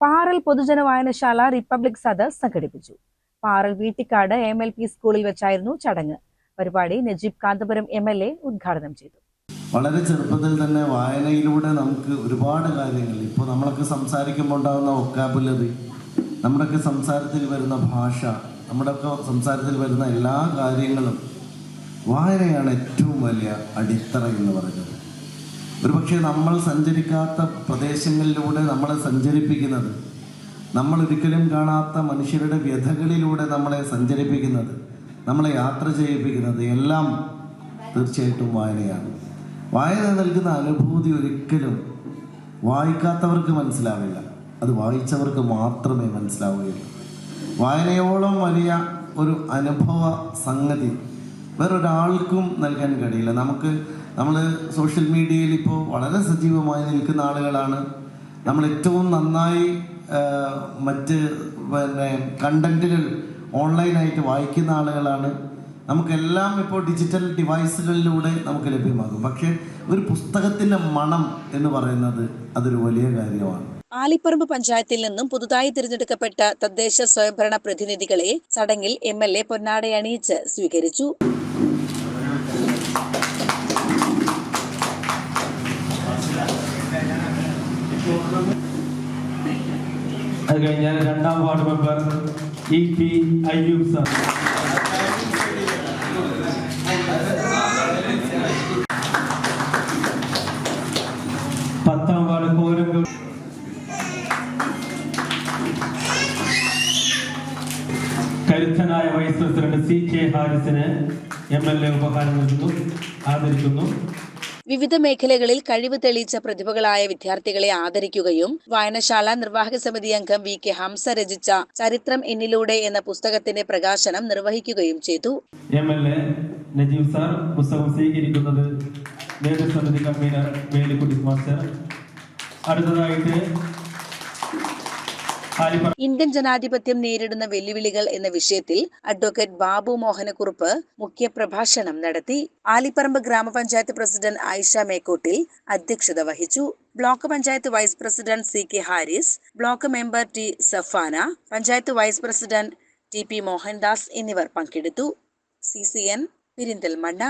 പാറൽ പൊതുജന വായനശാല റിപ്പബ്ലിക് സദസ് സംഘടിപ്പിച്ചു. പാറൽ വീട്ടിക്കാട് MLP സ്കൂളിൽ വെച്ചായിരുന്നു ചടങ്ങ്. പരിപാടി നജീബ് കാന്തപുരം MLA ഉദ്ഘാടനം ചെയ്തു. വളരെ ചെറുപ്പത്തിൽ തന്നെ വായനയിലൂടെ നമുക്ക് ഒരുപാട് കാര്യങ്ങൾ, ഇപ്പോൾ നമ്മളൊക്കെ സംസാരിക്കുമ്പോൾ ഉണ്ടാകുന്ന വൊക്കാബുലറി, നമ്മുടെയൊക്കെ സംസാരത്തിൽ വരുന്ന ഭാഷ, നമ്മുടെയൊക്കെ സംസാരത്തിൽ വരുന്ന എല്ലാ കാര്യങ്ങളും വായനയാണ് ഏറ്റവും വലിയ അടിത്തറ എന്ന് പറയുന്നത്. ഒരുപക്ഷെ നമ്മൾ സഞ്ചരിക്കാത്ത പ്രദേശങ്ങളിലൂടെ നമ്മളെ സഞ്ചരിപ്പിക്കുന്നത്, നമ്മൾ ഒരിക്കലും കാണാത്ത മനുഷ്യരുടെ വ്യഥകളിലൂടെ നമ്മളെ സഞ്ചരിപ്പിക്കുന്നത്, നമ്മളെ യാത്ര ചെയ്യിപ്പിക്കുന്നത് എല്ലാം തീർച്ചയായിട്ടും വായനയാണ്. വായന നൽകുന്ന അനുഭൂതി ഒരിക്കലും വായിക്കാത്തവർക്ക് മനസ്സിലാവില്ല, അത് വായിച്ചവർക്ക് മാത്രമേ മനസ്സിലാവുകയുള്ളൂ. വായനയോളം വലിയ ഒരു അനുഭവ സംഗതി വേറൊരാൾക്കും നൽകാൻ കഴിയില്ല. നമ്മൾ സോഷ്യൽ മീഡിയയിൽ ഇപ്പോൾ വളരെ സജീവമായി നിൽക്കുന്ന ആളുകളാണ്. നമ്മൾ ഏറ്റവും നന്നായി മറ്റ് കണ്ടന്റുകൾ ഓൺലൈനായിട്ട് വായിക്കുന്ന ആളുകളാണ്. നമുക്കെല്ലാം ഇപ്പോൾ ഡിജിറ്റൽ ഡിവൈസുകളിലൂടെ നമുക്ക് ലഭ്യമാകും. പക്ഷേ ഒരു പുസ്തകത്തിൻ്റെ മണം എന്ന് പറയുന്നത് അതൊരു വലിയ കാര്യമാണ്. ആലിപ്പറമ്പ് പഞ്ചായത്തിൽ നിന്നും പുതുതായി തിരഞ്ഞെടുക്കപ്പെട്ട തദ്ദേശ സ്വയംഭരണ പ്രതിനിധികളെ ചടങ്ങിൽ MLA പൊന്നാടയണിയിച്ച് സ്വീകരിച്ചു. അത് കഴിഞ്ഞാൽ രണ്ടാം ward member EP Ayyub sir, പത്താം വാർഡ് കോരങ്കം കരുത്തനായ വൈസ് പ്രസിഡന്റ് CK ഹാരിസിന് MLA ഉപഹാരം നൽകുന്നു, ആദരിക്കുന്നു. വിവിധ മേഖലകളിൽ കഴിവ് തെളിയിച്ച പ്രതിഭകളായ വിദ്യാർത്ഥികളെ ആദരിക്കുകയും വായനശാല നിർവാഹക സമിതി അംഗം VK ഹംസ രചിച്ച ചരിത്രം എന്നിലൂടെ എന്ന പുസ്തകത്തിന്റെ പ്രകാശനം നിർവഹിക്കുകയും ചെയ്തു. MLA നജീബ് സാർ പുസ്തകം സ്വീകരിക്കുന്നത് നേതൃസമിതി കൺവീനർ വേലിക്കുട്ടി മാസ്റ്റർ. അടുത്തതായിട്ട് ഇന്ത്യൻ ജനാധിപത്യം നേരിടുന്ന വെല്ലുവിളികൾ എന്ന വിഷയത്തിൽ അഡ്വക്കേറ്റ് ബാബു മോഹനക്കുറുപ്പ് മുഖ്യപ്രഭാഷണം നടത്തി. ആലിപ്പറമ്പ് ഗ്രാമപഞ്ചായത്ത് പ്രസിഡന്റ് ആയിഷ മേക്കോട്ടിൽ അധ്യക്ഷത വഹിച്ചു. Block panchayat vice president CK Haris, block member T Safana, panchayat vice president TP Mohandas എന്നിവർ പങ്കെടുത്തു. CCN പെരിന്തൽമണ്ണ.